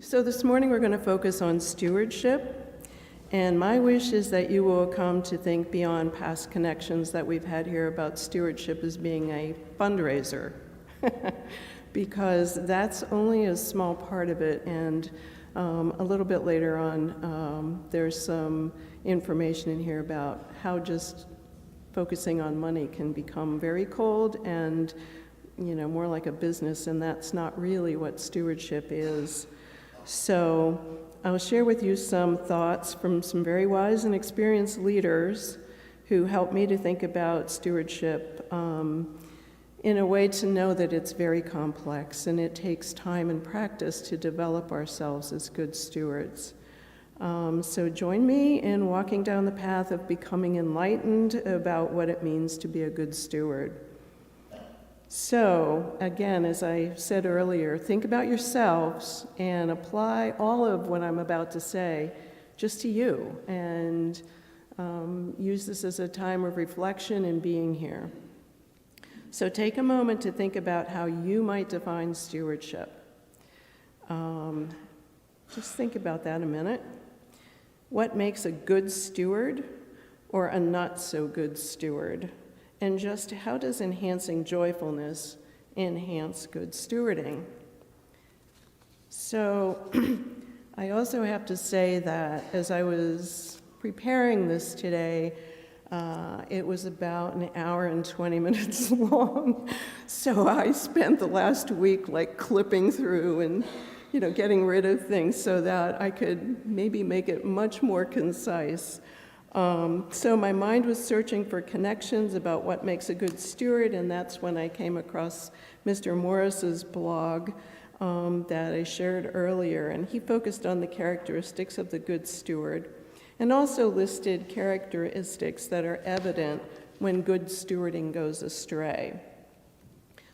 So this morning we're going to focus on stewardship, and my wish is that you will come to think beyond past connections that we've had here about stewardship as being a fundraiser, because that's only a small part of it, and a little bit later on there's some information in here about how just focusing on money can become very cold and more like a business, and that's not really what stewardship is. So I'll share with you some thoughts from some very wise and experienced leaders who helped me to think about stewardship in a way to know that it's very complex and it takes time and practice to develop ourselves as good stewards. So join me in walking down the path of becoming enlightened about what it means to be a good steward. So, again, as I said earlier, think about yourselves and apply all of what I'm about to say just to you, and use this as a time of reflection and being here. So take a moment to think about how you might define stewardship. Just think about that a minute. What makes a good steward or a not so good steward? And just how does enhancing joyfulness enhance good stewarding? So I also have to say that as I was preparing this today, it was about an hour and 20 minutes long. So I spent the last week clipping through and getting rid of things so that I could maybe make it much more concise. So my mind was searching for connections about what makes a good steward, and that's when I came across Mr. Morris's blog that I shared earlier, and he focused on the characteristics of the good steward and also listed characteristics that are evident when good stewarding goes astray.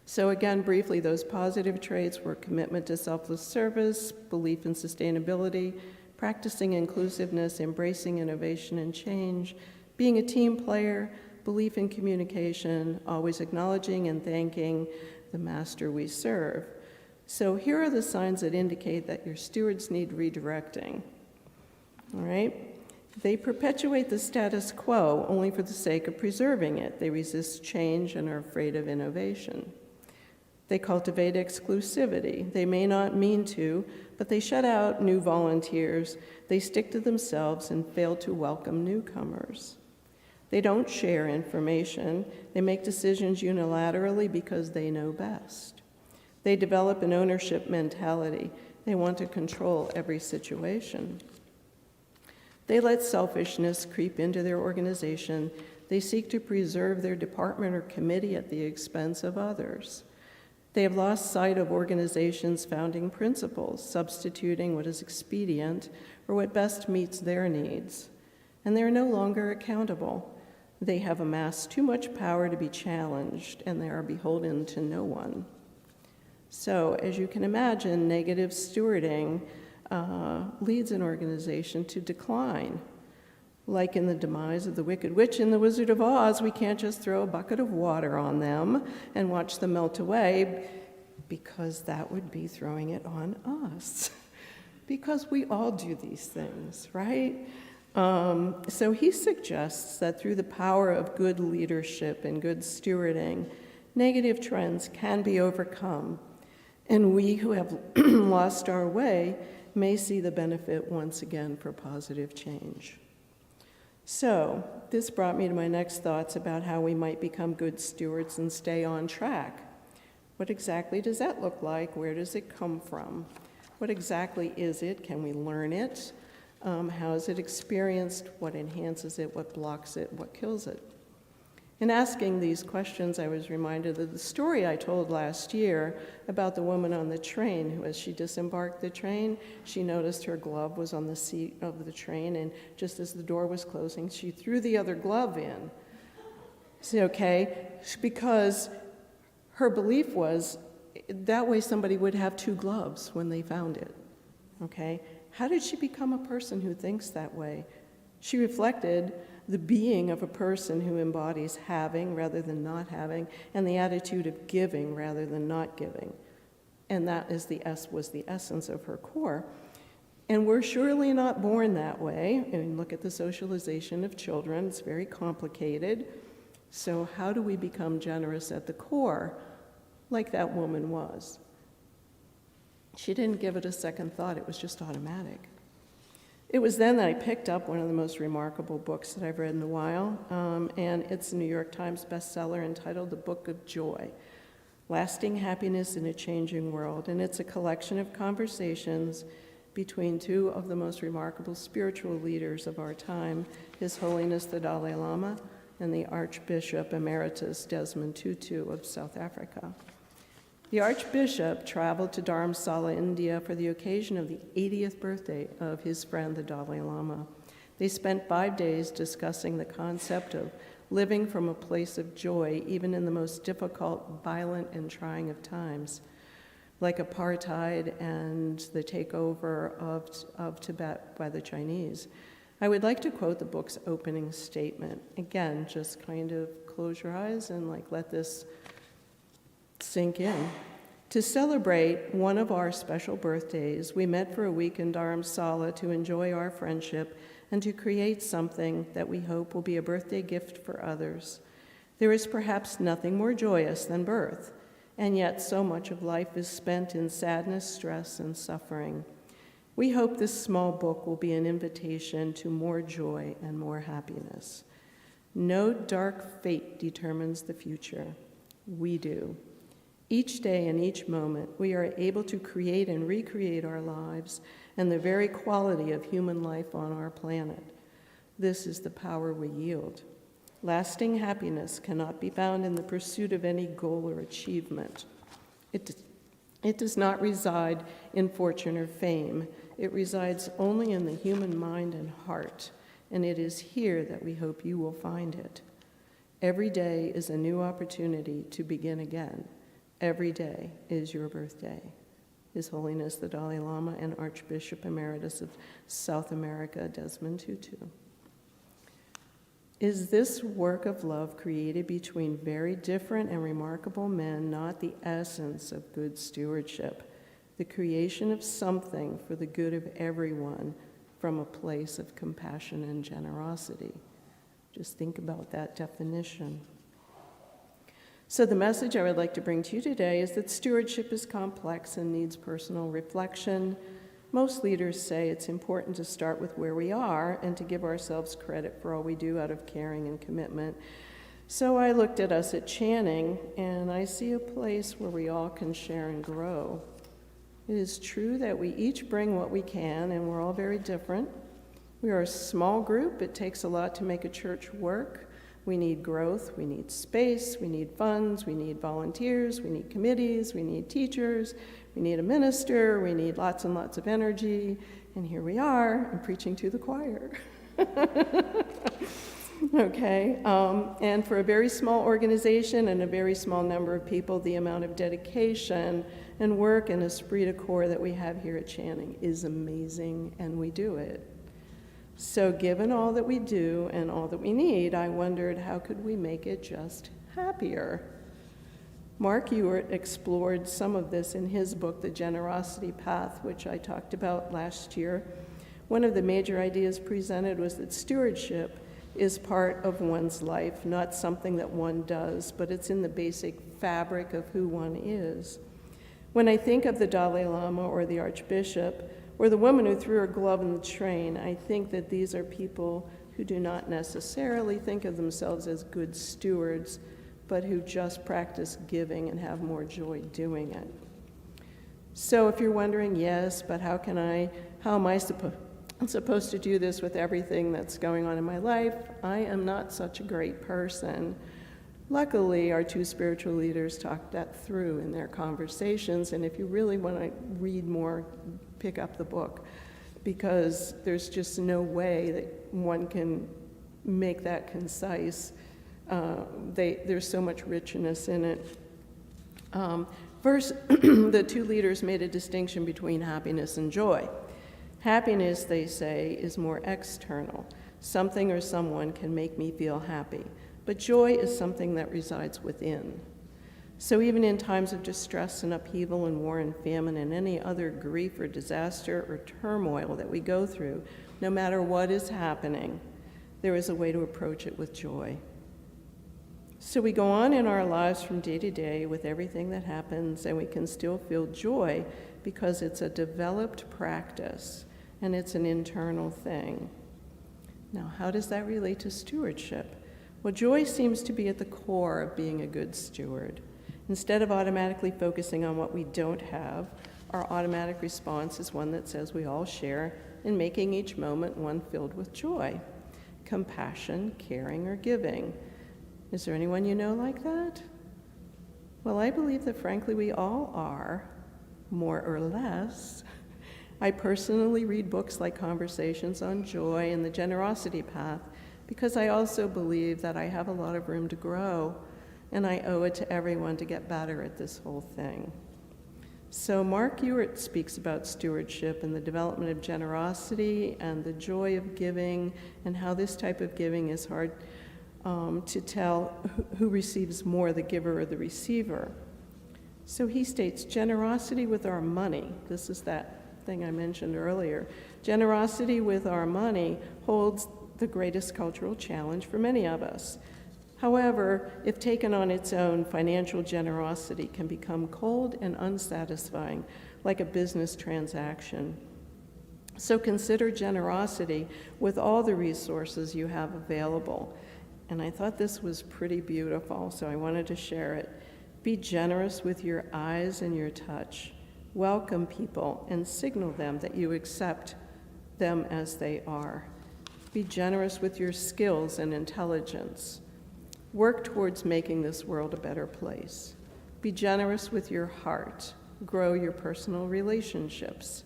So again, briefly, those positive traits were commitment to selfless service, belief in sustainability, practicing inclusiveness, embracing innovation and change, being a team player, belief in communication, always acknowledging and thanking the master we serve. So here are the signs that indicate that your stewards need redirecting. All right? They perpetuate the status quo only for the sake of preserving it. They resist change and are afraid of innovation. They cultivate exclusivity. They may not mean to, but they shut out new volunteers. They stick to themselves and fail to welcome newcomers. They don't share information. They make decisions unilaterally because they know best. They develop an ownership mentality. They want to control every situation. They let selfishness creep into their organization. They seek to preserve their department or committee at the expense of others. They have lost sight of organizations' founding principles, substituting what is expedient for what best meets their needs. And they're no longer accountable. They have amassed too much power to be challenged, and they are beholden to no one. So, as you can imagine, negative stewarding leads an organization to decline. Like in the demise of the Wicked Witch in The Wizard of Oz, we can't just throw a bucket of water on them and watch them melt away, because that would be throwing it on us. Because we all do these things, right? So he suggests that through the power of good leadership and good stewarding, negative trends can be overcome, and we who have lost our way may see the benefit once again for positive change. So this brought me to my next thoughts about how we might become good stewards and stay on track. What exactly does that look like? Where does it come from? What exactly is it? Can we learn it? How is it experienced? What enhances it? What blocks it? What kills it? In asking these questions, I was reminded of the story I told last year about the woman on the train who, as she disembarked the train, she noticed her glove was on the seat of the train, and just as the door was closing, she threw the other glove in. See, okay? Because her belief was that way somebody would have two gloves when they found it. Okay? How did she become a person who thinks that way? She reflected the being of a person who embodies having rather than not having, and the attitude of giving rather than not giving. And that was the essence of her core. And we're surely not born that way. I mean, look at the socialization of children. It's very complicated. So how do we become generous at the core, like that woman was? She didn't give it a second thought. It was just automatic. It was then that I picked up one of the most remarkable books that I've read in a while, and it's a New York Times bestseller entitled The Book of Joy, Lasting Happiness in a Changing World. And it's a collection of conversations between two of the most remarkable spiritual leaders of our time, His Holiness the Dalai Lama and the Archbishop Emeritus Desmond Tutu of South Africa. The Archbishop traveled to Dharamsala, India for the occasion of the 80th birthday of his friend, the Dalai Lama. They spent 5 days discussing the concept of living from a place of joy, even in the most difficult, violent, and trying of times, like apartheid and the takeover of Tibet by the Chinese. I would like to quote the book's opening statement. Again, just kind of close your eyes and let this sink in. To celebrate one of our special birthdays, we met for a week in Dharamsala to enjoy our friendship and to create something that we hope will be a birthday gift for others. There is perhaps nothing more joyous than birth, and yet so much of life is spent in sadness, stress, and suffering. We hope this small book will be an invitation to more joy and more happiness. No dark fate determines the future. We do. Each day and each moment, we are able to create and recreate our lives and the very quality of human life on our planet. This is the power we yield. Lasting happiness cannot be found in the pursuit of any goal or achievement. It does not reside in fortune or fame. It resides only in the human mind and heart, and it is here that we hope you will find it. Every day is a new opportunity to begin again. Every day is your birthday. His Holiness the Dalai Lama and Archbishop Emeritus of South America, Desmond Tutu. Is this work of love created between very different and remarkable men not the essence of good stewardship, the creation of something for the good of everyone from a place of compassion and generosity? Just think about that definition. So the message I would like to bring to you today is that stewardship is complex and needs personal reflection. Most leaders say it's important to start with where we are and to give ourselves credit for all we do out of caring and commitment. So I looked at us at Channing, and I see a place where we all can share and grow. It is true that we each bring what we can, and we're all very different. We are a small group. It takes a lot to make a church work. We need growth, we need space, we need funds, we need volunteers, we need committees, we need teachers, we need a minister, we need lots and lots of energy, and here we are, I'm preaching to the choir. Okay, and for a very small organization and a very small number of people, the amount of dedication and work and esprit de corps that we have here at Channing is amazing, and we do it. So given all that we do and all that we need, I wondered, how could we make it just happier? Mark Ewart explored some of this in his book, The Generosity Path, which I talked about last year. One of the major ideas presented was that stewardship is part of one's life, not something that one does, but it's in the basic fabric of who one is. When I think of the Dalai Lama or the Archbishop, or the woman who threw her glove in the train, I think that these are people who do not necessarily think of themselves as good stewards, but who just practice giving and have more joy doing it. So if you're wondering, yes, but how am I supposed to do this with everything that's going on in my life? I am not such a great person. Luckily, our two spiritual leaders talked that through in their conversations, and if you really want to read more, pick up the book, because there's just no way that one can make that concise. There's so much richness in it. First, the two leaders made a distinction between happiness and joy. Happiness, they say, is more external. Something or someone can make me feel happy. But joy is something that resides within. So even in times of distress and upheaval and war and famine and any other grief or disaster or turmoil that we go through, no matter what is happening, there is a way to approach it with joy. So we go on in our lives from day to day with everything that happens, and we can still feel joy because it's a developed practice and it's an internal thing. Now, how does that relate to stewardship? Well, joy seems to be at the core of being a good steward. Instead of automatically focusing on what we don't have, our automatic response is one that says we all share in making each moment one filled with joy, compassion, caring, or giving. Is there anyone you know like that? Well, I believe that frankly we all are, more or less. I personally read books like Conversations on Joy and The Generosity Path because I also believe that I have a lot of room to grow, and I owe it to everyone to get better at this whole thing. So Mark Ewart speaks about stewardship and the development of generosity and the joy of giving and how this type of giving is hard to tell who receives more, the giver or the receiver. So he states, generosity with our money, this is that thing I mentioned earlier, generosity with our money holds the greatest cultural challenge for many of us. However, if taken on its own, financial generosity can become cold and unsatisfying, like a business transaction. So consider generosity with all the resources you have available. And I thought this was pretty beautiful, so I wanted to share it. Be generous with your eyes and your touch. Welcome people and signal them that you accept them as they are. Be generous with your skills and intelligence. Work towards making this world a better place. Be generous with your heart. Grow your personal relationships.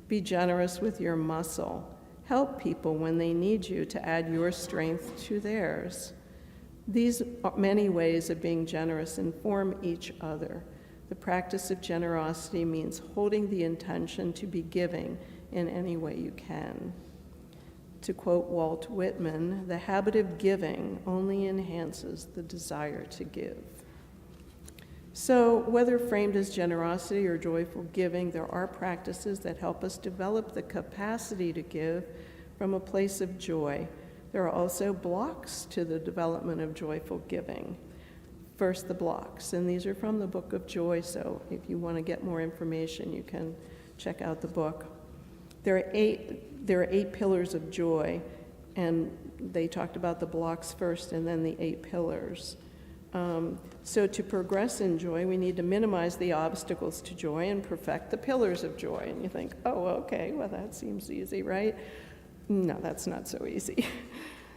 Be generous with your muscle. Help people when they need you to add your strength to theirs. These many ways of being generous inform each other. The practice of generosity means holding the intention to be giving in any way you can. To quote Walt Whitman, the habit of giving only enhances the desire to give. So whether framed as generosity or joyful giving, there are practices that help us develop the capacity to give from a place of joy. There are also blocks to the development of joyful giving. First, the blocks, and these are from the Book of Joy, so if you want to get more information, you can check out the book. There are eight pillars of joy, and they talked about the blocks first and then the 8 pillars. So to progress in joy, we need to minimize the obstacles to joy and perfect the pillars of joy. And you think, oh, okay, well, that seems easy, right? No, that's not so easy.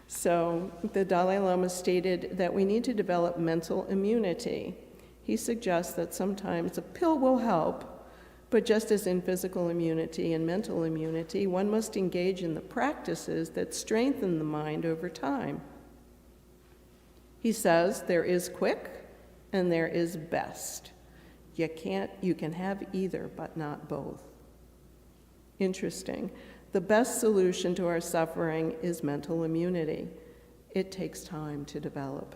So the Dalai Lama stated that we need to develop mental immunity. He suggests that sometimes a pill will help, but just as in physical immunity and mental immunity, one must engage in the practices that strengthen the mind over time. He says there is quick and there is best. You can have either, but not both. Interesting. The best solution to our suffering is mental immunity. It takes time to develop.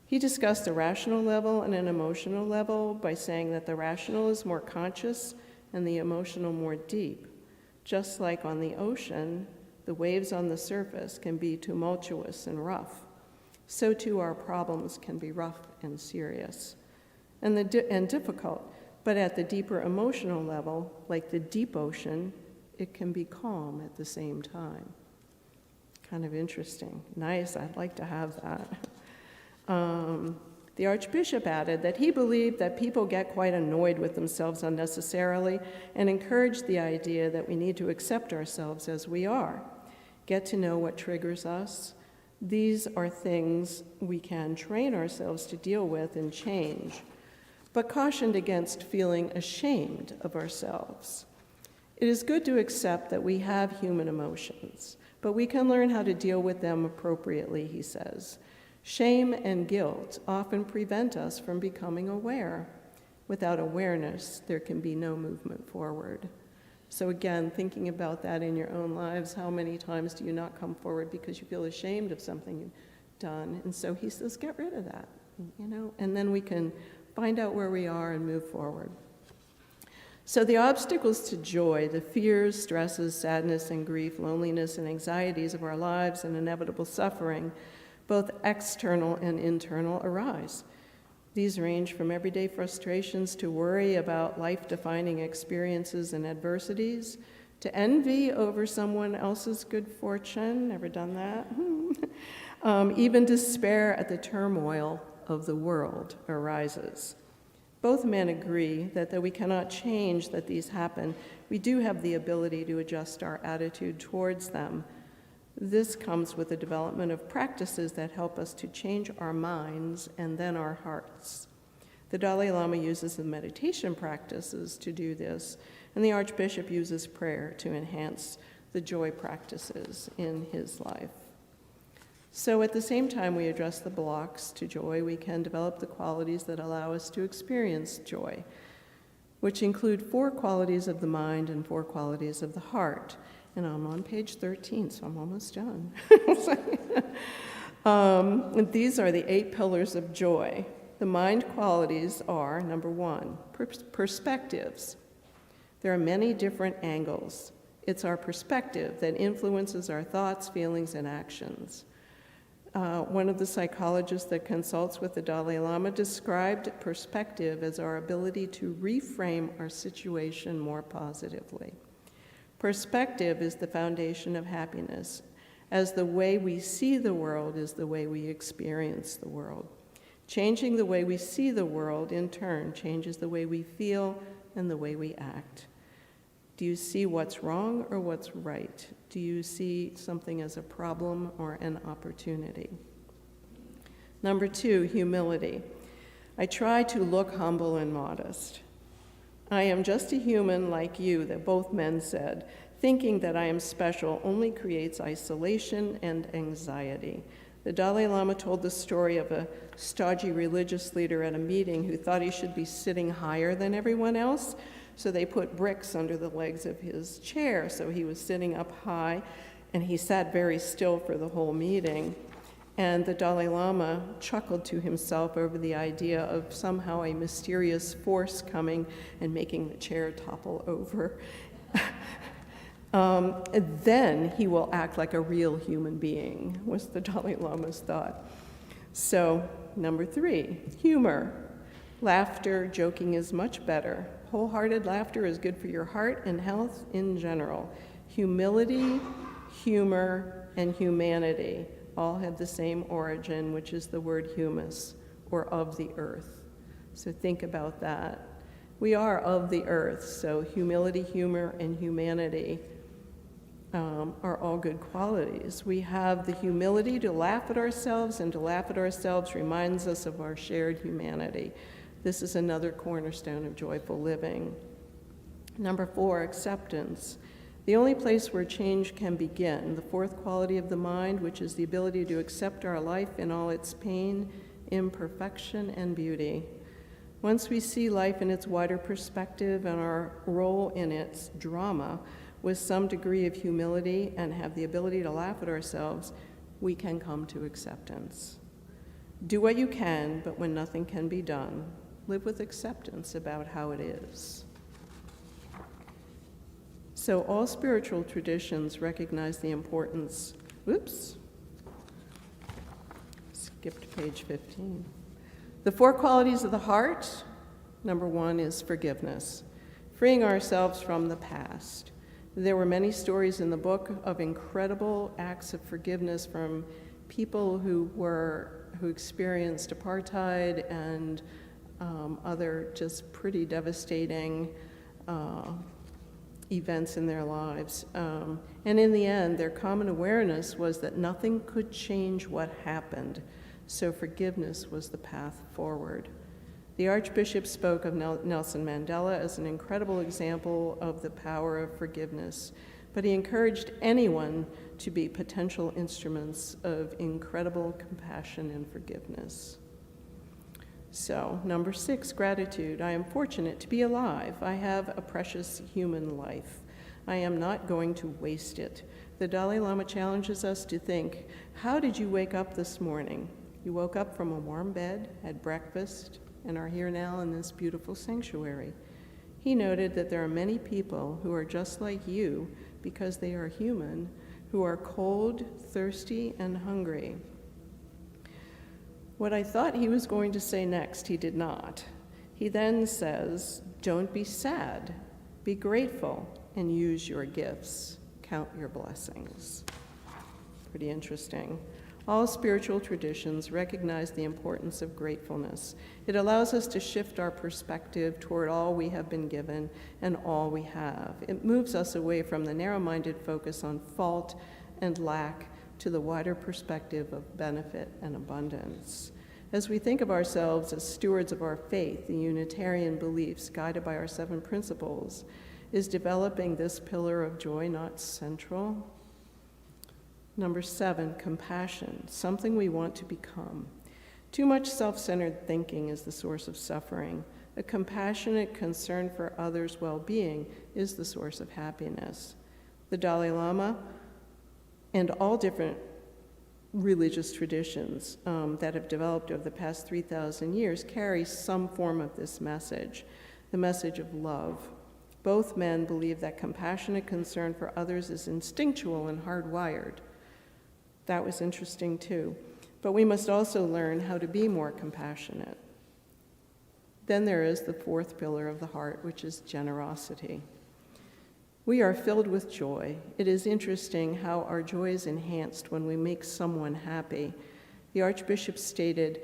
He discussed a rational level and an emotional level by saying that the rational is more conscious and the emotional more deep. Just like on the ocean, the waves on the surface can be tumultuous and rough. So too our problems can be rough and serious and difficult. But at the deeper emotional level, like the deep ocean, it can be calm at the same time. Kind of interesting. Nice, I'd like to have that. The Archbishop added that he believed that people get quite annoyed with themselves unnecessarily and encouraged the idea that we need to accept ourselves as we are, get to know what triggers us. These are things we can train ourselves to deal with and change, but cautioned against feeling ashamed of ourselves. It is good to accept that we have human emotions, but we can learn how to deal with them appropriately, he says. Shame and guilt often prevent us from becoming aware. Without awareness, there can be no movement forward. So again, thinking about that in your own lives, how many times do you not come forward because you feel ashamed of something you've done? And so he says, get rid of that, and then we can find out where we are and move forward. So the obstacles to joy, the fears, stresses, sadness, and grief, loneliness, and anxieties of our lives, and inevitable suffering, both external and internal, arise. These range from everyday frustrations to worry about life-defining experiences and adversities, to envy over someone else's good fortune, never done that, even despair at the turmoil of the world arises. Both men agree that though we cannot change that these happen, we do have the ability to adjust our attitude towards them. This comes with the development of practices that help us to change our minds and then our hearts. The Dalai Lama uses the meditation practices to do this, and the Archbishop uses prayer to enhance the joy practices in his life. So at the same time we address the blocks to joy, we can develop the qualities that allow us to experience joy, which include 4 qualities of the mind and 4 qualities of the heart. And I'm on page 13, so I'm almost done. These are the 8 pillars of joy. The mind qualities are, number 1, perspectives. There are many different angles. It's our perspective that influences our thoughts, feelings, and actions. One of the psychologists that consults with the Dalai Lama described perspective as our ability to reframe our situation more positively. Perspective is the foundation of happiness, as the way we see the world is the way we experience the world. Changing the way we see the world, in turn, changes the way we feel and the way we act. Do you see what's wrong or what's right? Do you see something as a problem or an opportunity? Number 2, humility. I try to look humble and modest. I am just a human like you, that both men said. Thinking that I am special only creates isolation and anxiety. The Dalai Lama told the story of a stodgy religious leader at a meeting who thought he should be sitting higher than everyone else. So they put bricks under the legs of his chair, so he was sitting up high, and he sat very still for the whole meeting. And the Dalai Lama chuckled to himself over the idea of somehow a mysterious force coming and making the chair topple over. Then he will act like a real human being, was the Dalai Lama's thought. So, number 3, humor. Laughter, joking is much better. Wholehearted laughter is good for your heart and health in general. Humility, humor, and humanity all have the same origin, which is the word humus, or of the earth. So think about that. We are of the earth, so humility, humor, and humanity are all good qualities. We have the humility to laugh at ourselves, and to laugh at ourselves reminds us of our shared humanity. This is another cornerstone of joyful living. Number 4, acceptance. The only place where change can begin, the 4th quality of the mind, which is the ability to accept our life in all its pain, imperfection, and beauty. Once we see life in its wider perspective and our role in its drama with some degree of humility and have the ability to laugh at ourselves, we can come to acceptance. Do what you can, but when nothing can be done, live with acceptance about how it is. So all spiritual traditions recognize the importance, skipped page 15. The 4 qualities of the heart, number 1 is forgiveness, freeing ourselves from the past. There were many stories in the book of incredible acts of forgiveness from people who experienced apartheid and other just pretty devastating events in their lives. And in the end, their common awareness was that nothing could change what happened, so forgiveness was the path forward. The Archbishop spoke of Nelson Mandela as an incredible example of the power of forgiveness, but he encouraged anyone to be potential instruments of incredible compassion and forgiveness. So, number 6, gratitude. I am fortunate to be alive. I have a precious human life. I am not going to waste it. The Dalai Lama challenges us to think, how did you wake up this morning? You woke up from a warm bed, had breakfast, and are here now in this beautiful sanctuary. He noted that there are many people who are just like you because they are human, who are cold, thirsty, and hungry. What I thought he was going to say next, he did not. He then says, don't be sad, be grateful, and use your gifts. Count your blessings. Pretty interesting. All spiritual traditions recognize the importance of gratefulness. It allows us to shift our perspective toward all we have been given and all we have. It moves us away from the narrow-minded focus on fault and lack to the wider perspective of benefit and abundance. As we think of ourselves as stewards of our faith, the Unitarian beliefs guided by our 7 principles, is developing this pillar of joy not central? Number 7, compassion, something we want to become. Too much self-centered thinking is the source of suffering. A compassionate concern for others' well-being is the source of happiness. The Dalai Lama and all different religious traditions that have developed over the past 3,000 years carry some form of this message, the message of love. Both men believe that compassionate concern for others is instinctual and hardwired. That was interesting too. But we must also learn how to be more compassionate. Then there is the 4th pillar of the heart, which is generosity. We are filled with joy. It is interesting how our joy is enhanced when we make someone happy. The Archbishop stated,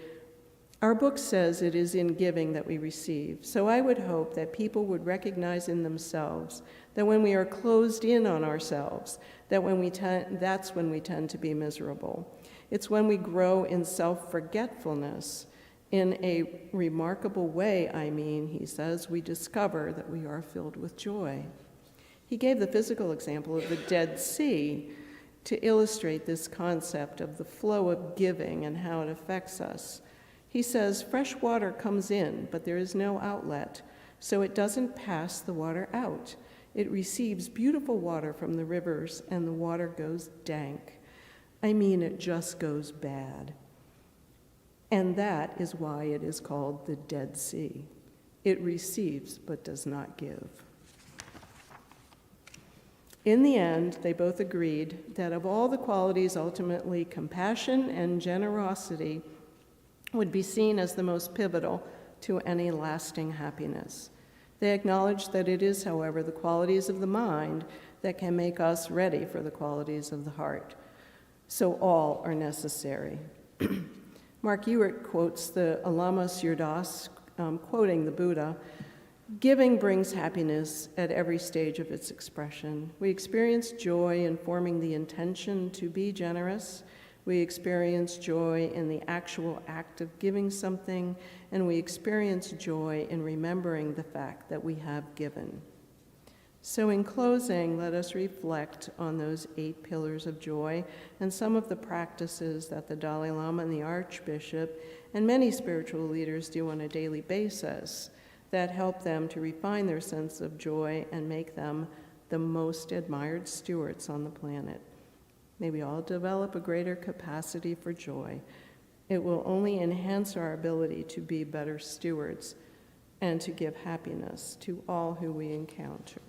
our book says it is in giving that we receive. So I would hope that people would recognize in themselves that when we are closed in on ourselves, that's when we tend to be miserable. It's when we grow in self-forgetfulness in a remarkable way, he says, we discover that we are filled with joy. He gave the physical example of the Dead Sea to illustrate this concept of the flow of giving and how it affects us. He says, fresh water comes in, but there is no outlet, so it doesn't pass the water out. It receives beautiful water from the rivers, and the water goes dank. It just goes bad. And that is why it is called the Dead Sea. It receives, but does not give. In the end, they both agreed that of all the qualities, ultimately, compassion and generosity would be seen as the most pivotal to any lasting happiness. They acknowledged that it is, however, the qualities of the mind that can make us ready for the qualities of the heart. So all are necessary. Mark Ewart quotes the Alama Sirdas, quoting the Buddha, giving brings happiness at every stage of its expression. We experience joy in forming the intention to be generous. We experience joy in the actual act of giving something, and we experience joy in remembering the fact that we have given. So in closing, let us reflect on those 8 pillars of joy and some of the practices that the Dalai Lama and the Archbishop and many spiritual leaders do on a daily basis that help them to refine their sense of joy and make them the most admired stewards on the planet. May we all develop a greater capacity for joy. It will only enhance our ability to be better stewards and to give happiness to all who we encounter.